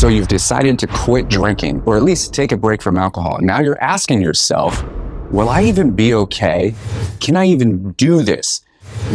So you've decided to quit drinking, or at least take a break from alcohol. Now you're asking yourself, will I even be okay? Can I even do this?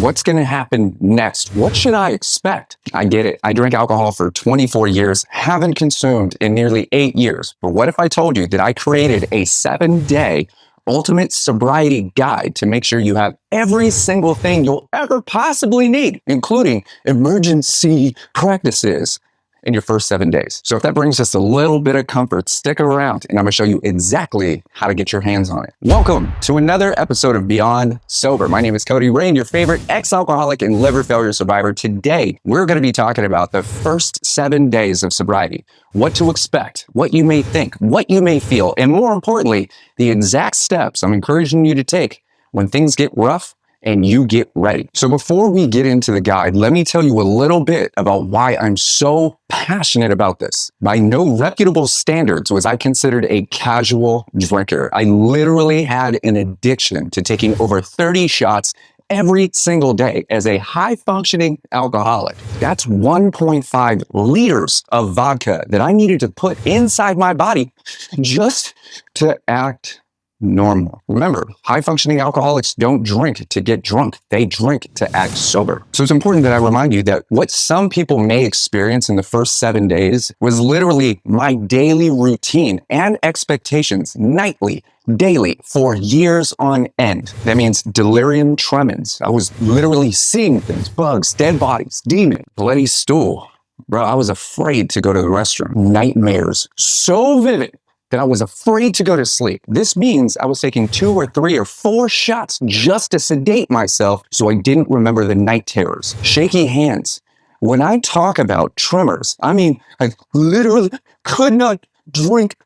What's going to happen next? What should I expect? I get it. I drank alcohol for 24 years, haven't consumed in nearly 8 years. But what if I told you that I created a 7-day ultimate sobriety guide to make sure you have every single thing you'll ever possibly need, including emergency practices in your first 7 days. So if that brings just a little bit of comfort, stick around and I'm gonna show you exactly how to get your hands on it. Welcome to another episode of Beyond Sober. My name is Kohdi, your favorite ex-alcoholic and liver failure survivor. Today, we're gonna be talking about the first 7 days of sobriety, what to expect, what you may think, what you may feel, and more importantly, the exact steps I'm encouraging you to take when things get rough and you get ready. So before we get into the guide, let me tell you a little bit about why I'm so passionate about this. By no reputable standards was I considered a casual drinker. I literally had an addiction to taking over 30 shots every single day as a high-functioning alcoholic. That's 1.5 liters of vodka that I needed to put inside my body just to act normal. Remember, high-functioning alcoholics don't drink to get drunk. They drink to act sober. So it's important that I remind you that what some people may experience in the first 7 days was literally my daily routine and expectations nightly, daily, for years on end. That means delirium tremens. I was literally seeing things, bugs, dead bodies, demons, bloody stool. Bro, I was afraid to go to the restroom. Nightmares so vivid that I was afraid to go to sleep. This means I was taking 2 or 3 or 4 shots just to sedate myself so I didn't remember the night terrors. Shaky hands. When I talk about tremors, I mean, I literally could not drink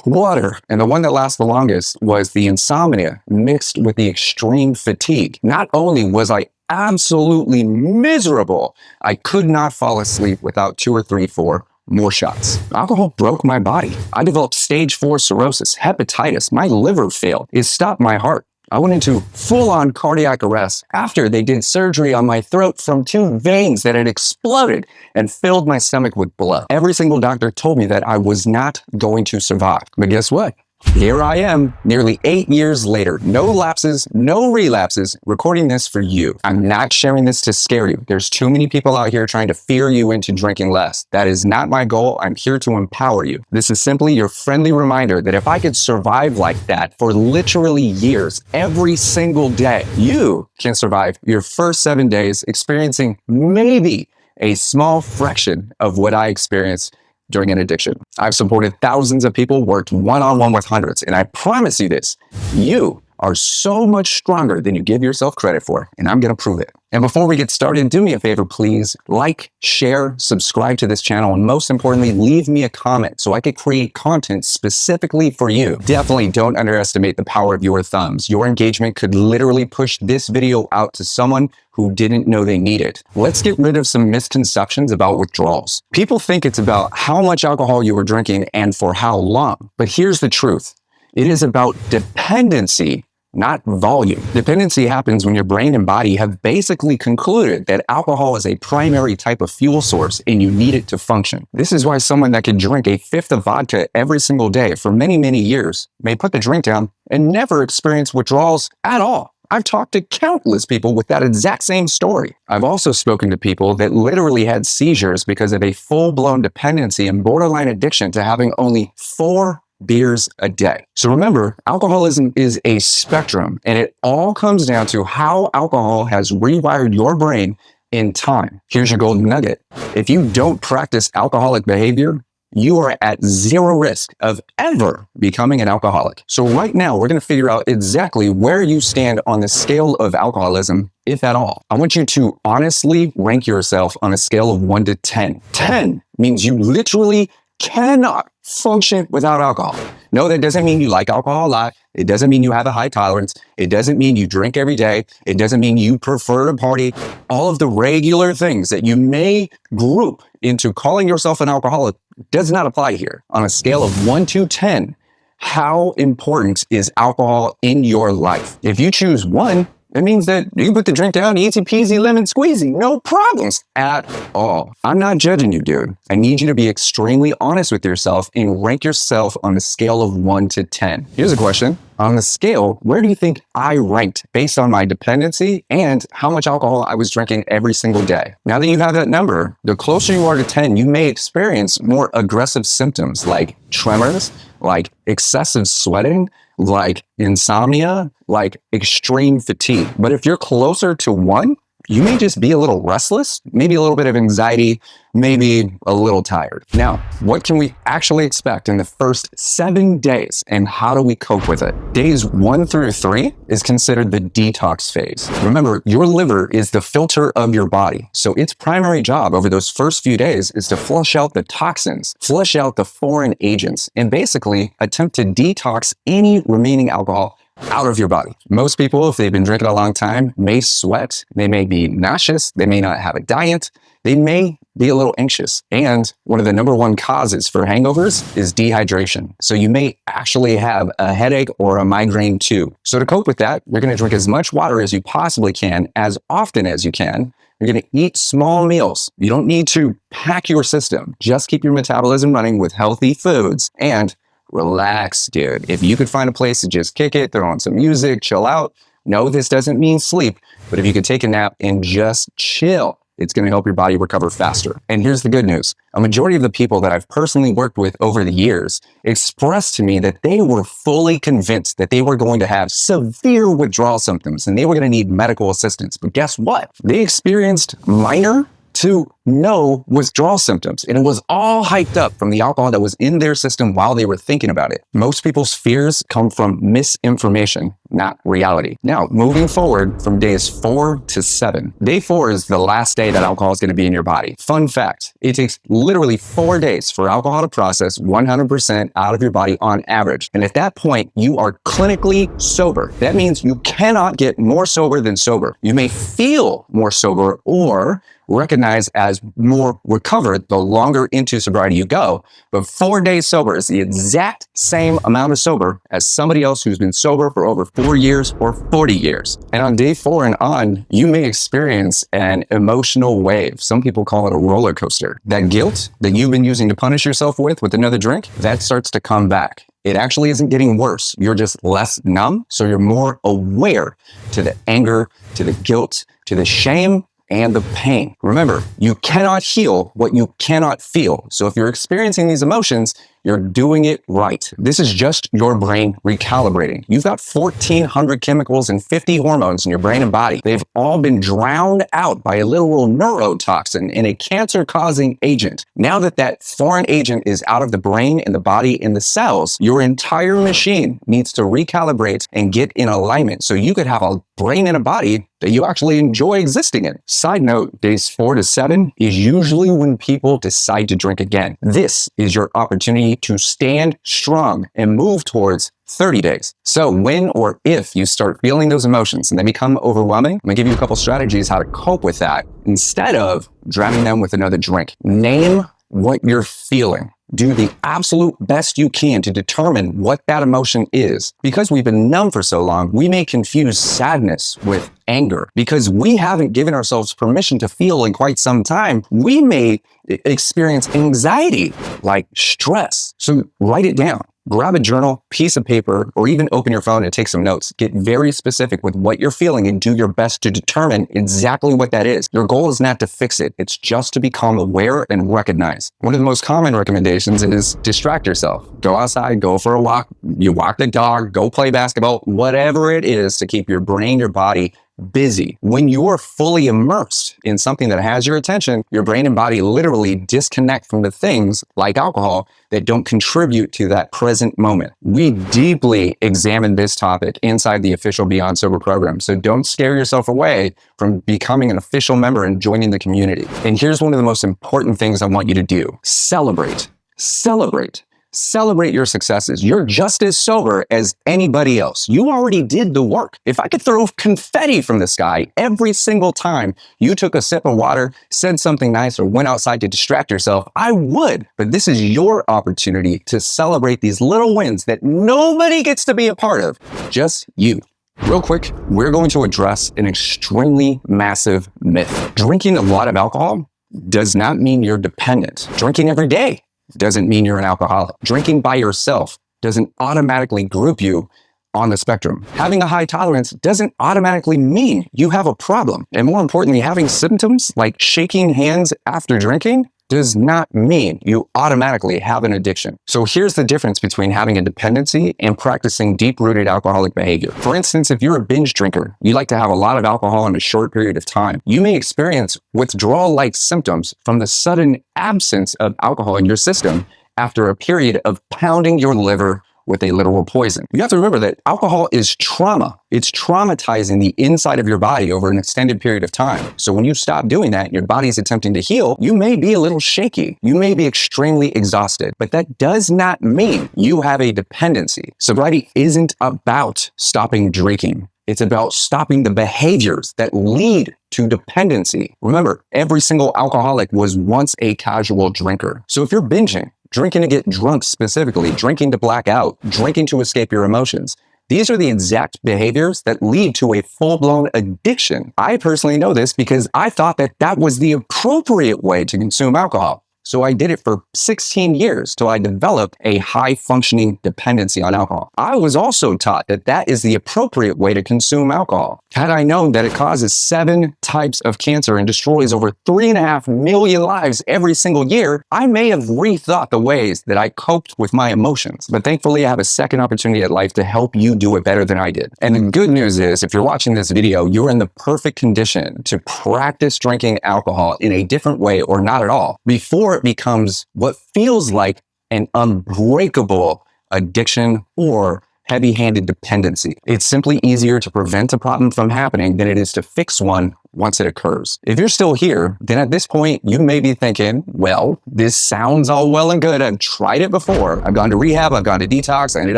water. And the one that lasted the longest was the insomnia mixed with the extreme fatigue. Not only was I absolutely miserable, I could not fall asleep without 2 or 3, 4 more shots. Alcohol broke my body. I developed stage 4 cirrhosis, hepatitis. My liver failed. It stopped my heart. I went into full-on cardiac arrest after they did surgery on my throat from 2 veins that had exploded and filled my stomach with blood. Every single doctor told me that I was not going to survive. But guess what? Here I am, nearly 8 years later. No lapses, no relapses, recording this for you. I'm not sharing this to scare you. There's too many people out here trying to fear you into drinking less. That is not my goal. I'm here to empower you. This is simply your friendly reminder that if I could survive like that for literally years, every single day, you can survive your first 7 days experiencing maybe a small fraction of what I experienced during an addiction. I've supported thousands of people, worked one-on-one with hundreds, and I promise you this, you are so much stronger than you give yourself credit for, and I'm gonna prove it. And before we get started, do me a favor, please like, share, subscribe to this channel, and most importantly, leave me a comment so I could create content specifically for you. Definitely don't underestimate the power of your thumbs. Your engagement could literally push this video out to someone who didn't know they need it. Let's get rid of some misconceptions about withdrawals. People think it's about how much alcohol you were drinking and for how long. But here's the truth. It is about dependency, not volume. Dependency happens when your brain and body have basically concluded that alcohol is a primary type of fuel source and you need it to function. This is why someone that can drink a fifth of vodka every single day for many, many years may put the drink down and never experience withdrawals at all. I've talked to countless people with that exact same story. I've also spoken to people that literally had seizures because of a full-blown dependency and borderline addiction to having only 4 beers a day. So remember, alcoholism is a spectrum, and it all comes down to how alcohol has rewired your brain in time. Here's your golden nugget. If you don't practice alcoholic behavior, you are at 0 risk of ever becoming an alcoholic. So right now, we're going to figure out exactly where you stand on the scale of alcoholism, if at all. I want you to honestly rank yourself on a scale of 1 to 10. 10 means you literally cannot function without alcohol. No, that doesn't mean you like alcohol a lot. It doesn't mean you have a high tolerance. It doesn't mean you drink every day. It doesn't mean you prefer to party. All of the regular things that you may group into calling yourself an alcoholic does not apply here. On a scale of 1 to 10, how important is alcohol in your life? If you choose 1, It means that you put the drink down, easy peasy, lemon squeezy, no problems at all. I'm not judging you, dude. I need you to be extremely honest with yourself and rank yourself on a scale of 1 to 10. Here's a question. On the scale, where do you think I ranked based on my dependency and how much alcohol I was drinking every single day? Now that you have that number, the closer you are to 10, you may experience more aggressive symptoms like tremors, like excessive sweating, like insomnia, like extreme fatigue. But if you're closer to 1, you may just be a little restless, maybe a little bit of anxiety, maybe a little tired. Now, what can we actually expect in the first 7 days and how do we cope with it? Days 1 through 3 is considered the detox phase. Remember, your liver is the filter of your body. So its primary job over those first few days is to flush out the toxins, flush out the foreign agents, and basically attempt to detox any remaining alcohol out of your body. Most people, if they've been drinking a long time, may sweat, they may be nauseous, they may not have a diet, they may be a little anxious. And one of the number one causes for hangovers is dehydration. So you may actually have a headache or a migraine too. So to cope with that, you're going to drink as much water as you possibly can, as often as you can. You're going to eat small meals. You don't need to pack your system. Just keep your metabolism running with healthy foods and relax, dude. If you could find a place to just kick it, throw on some music, chill out. No, this doesn't mean sleep, but if you could take a nap and just chill, it's going to help your body recover faster. And here's the good news. A majority of the people that I've personally worked with over the years expressed to me that they were fully convinced that they were going to have severe withdrawal symptoms and they were going to need medical assistance. But guess what? They experienced minor to no withdrawal symptoms. And it was all hyped up from the alcohol that was in their system while they were thinking about it. Most people's fears come from misinformation, not reality. Now, moving forward from days 4 to 7. Day 4 is the last day that alcohol is going to be in your body. Fun fact, it takes literally 4 days for alcohol to process 100% out of your body on average. And at that point, you are clinically sober. That means you cannot get more sober than sober. You may feel more sober or recognize as more recovered the longer into sobriety you go, but 4 days sober is the exact same amount of sober as somebody else who's been sober for over 4 years or 40 years. And on day 4 and on, you may experience an emotional wave. Some people call it a roller coaster. That guilt that you've been using to punish yourself with another drink, that starts to come back. It actually isn't getting worse. You're just less numb, so you're more aware to the anger, to the guilt, to the shame, and the pain. Remember, you cannot heal what you cannot feel. So if you're experiencing these emotions, you're doing it right. This is just your brain recalibrating. You've got 1,400 chemicals and 50 hormones in your brain and body. They've all been drowned out by a little neurotoxin and a cancer-causing agent. Now that that foreign agent is out of the brain and the body and the cells, your entire machine needs to recalibrate and get in alignment so you could have a brain and a body that you actually enjoy existing in. Side note, days 4 to 7 is usually when people decide to drink again. This is your opportunity to stand strong and move towards 30 days. So when or if you start feeling those emotions and they become overwhelming, I'm gonna give you a couple strategies how to cope with that instead of drowning them with another drink. Name what you're feeling. Do the absolute best you can to determine what that emotion is. Because we've been numb for so long, we may confuse sadness with anger. Because we haven't given ourselves permission to feel in quite some time, we may experience anxiety like stress. So write it down. Grab a journal, piece of paper, or even open your phone and take some notes. Get very specific with what you're feeling and do your best to determine exactly what that is. Your goal is not to fix it. It's just to become aware and recognize. One of the most common recommendations is distract yourself. Go outside, go for a walk, you walk the dog, go play basketball, whatever it is to keep your brain, your body busy. When you're fully immersed in something that has your attention, your brain and body literally disconnect from the things like alcohol that don't contribute to that present moment. We deeply examine this topic inside the official Beyond Sober program. So don't scare yourself away from becoming an official member and joining the community. And here's one of the most important things I want you to do. Celebrate. Celebrate. Celebrate your successes. You're just as sober as anybody else. You already did the work. If I could throw confetti from the sky every single time you took a sip of water, said something nice, or went outside to distract yourself, I would. But this is your opportunity to celebrate these little wins that nobody gets to be a part of, just you. Real quick, we're going to address an extremely massive myth. Drinking a lot of alcohol does not mean you're dependent. Drinking every day doesn't mean you're an alcoholic. Drinking by yourself doesn't automatically group you on the spectrum. Having a high tolerance doesn't automatically mean you have a problem. And more importantly, having symptoms like shaking hands after drinking does not mean you automatically have an addiction. So here's the difference between having a dependency and practicing deep-rooted alcoholic behavior. For instance, if you're a binge drinker, you like to have a lot of alcohol in a short period of time, you may experience withdrawal-like symptoms from the sudden absence of alcohol in your system after a period of pounding your liver with a literal poison. You have to remember that alcohol is trauma. It's traumatizing the inside of your body over an extended period of time. So when you stop doing that and your body's attempting to heal, you may be a little shaky. You may be extremely exhausted, but that does not mean you have a dependency. Sobriety isn't about stopping drinking. It's about stopping the behaviors that lead to dependency. Remember, every single alcoholic was once a casual drinker. So if you're binging, drinking to get drunk specifically, drinking to black out, drinking to escape your emotions, these are the exact behaviors that lead to a full-blown addiction. I personally know this because I thought that that was the appropriate way to consume alcohol. So I did it for 16 years till I developed a high-functioning dependency on alcohol. I was also taught that that is the appropriate way to consume alcohol. Had I known that it causes 7 types of cancer and destroys over 3.5 million lives every single year, I may have rethought the ways that I coped with my emotions. But thankfully, I have a second opportunity at life to help you do it better than I did. And the good news is, if you're watching this video, you're in the perfect condition to practice drinking alcohol in a different way or not at all before it becomes what feels like an unbreakable addiction or heavy-handed dependency. It's simply easier to prevent a problem from happening than it is to fix one once it occurs. If you're still here, then at this point, you may be thinking, well, this sounds all well and good. I've tried it before. I've gone to rehab. I've gone to detox. I ended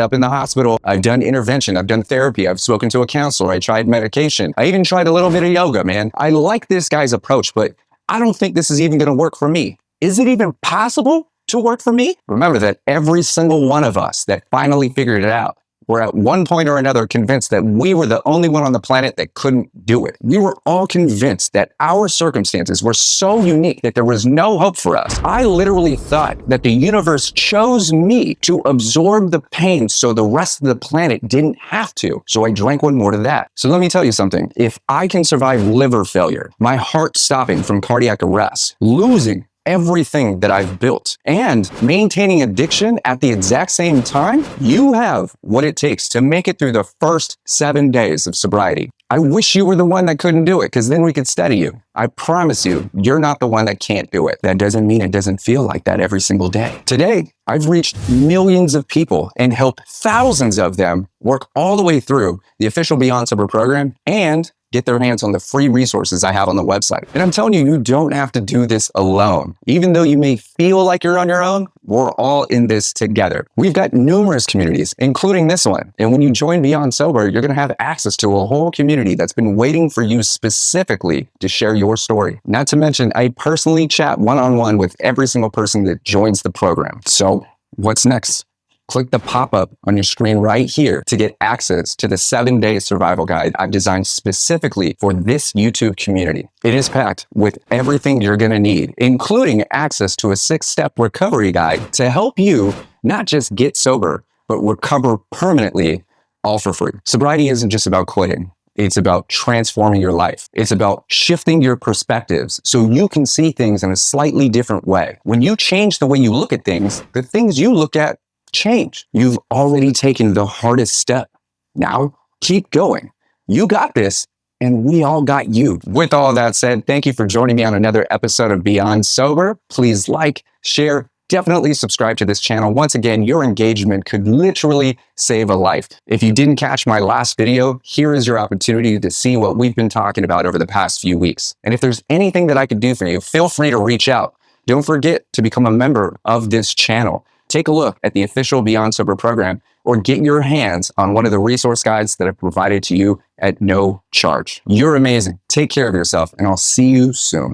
up in the hospital. I've done intervention. I've done therapy. I've spoken to a counselor. I tried medication. I even tried a little bit of yoga, man. I like this guy's approach, but I don't think this is even going to work for me. Is it even possible to work for me? Remember that every single one of us that finally figured it out, were at one point or another convinced that we were the only one on the planet that couldn't do it. We were all convinced that our circumstances were so unique that there was no hope for us. I literally thought that the universe chose me to absorb the pain so the rest of the planet didn't have to. So I drank one more to that. So let me tell you something. If I can survive liver failure, my heart stopping from cardiac arrest, losing everything that I've built, and maintaining addiction at the exact same time, you have what it takes to make it through the first 7 days of sobriety. I wish you were the one that couldn't do it, because then we could study you. I promise you, you're not the one that can't do it. That doesn't mean it doesn't feel like that every single day. Today, I've reached millions of people and helped thousands of them work all the way through the official Beyond Sober program and get their hands on the free resources I have on the website. And I'm telling you, you don't have to do this alone. Even though you may feel like you're on your own, we're all in this together. We've got numerous communities, including this one. And when you join Beyond Sober, you're gonna have access to a whole community that's been waiting for you specifically to share your story. Not to mention, I personally chat one-on-one with every single person that joins the program. So what's next? Click the pop-up on your screen right here to get access to the 7-day survival guide I've designed specifically for this YouTube community. It is packed with everything you're going to need, including access to a 6-step recovery guide to help you not just get sober, but recover permanently, all for free. Sobriety isn't just about quitting. It's about transforming your life. It's about shifting your perspectives so you can see things in a slightly different way. When you change the way you look at things, the things you look at change. You've already taken the hardest step. Now, keep going. You got this, and we all got you. With all that said, thank you for joining me on another episode of Beyond Sober. Please like, share, definitely subscribe to this channel. Once again, your engagement could literally save a life. If you didn't catch my last video, here is your opportunity to see what we've been talking about over the past few weeks. And if there's anything that I could do for you, feel free to reach out. Don't forget to become a member of this channel. Take a look at the official Beyond Sober program or get your hands on one of the resource guides that I've provided to you at no charge. You're amazing. Take care of yourself, and I'll see you soon.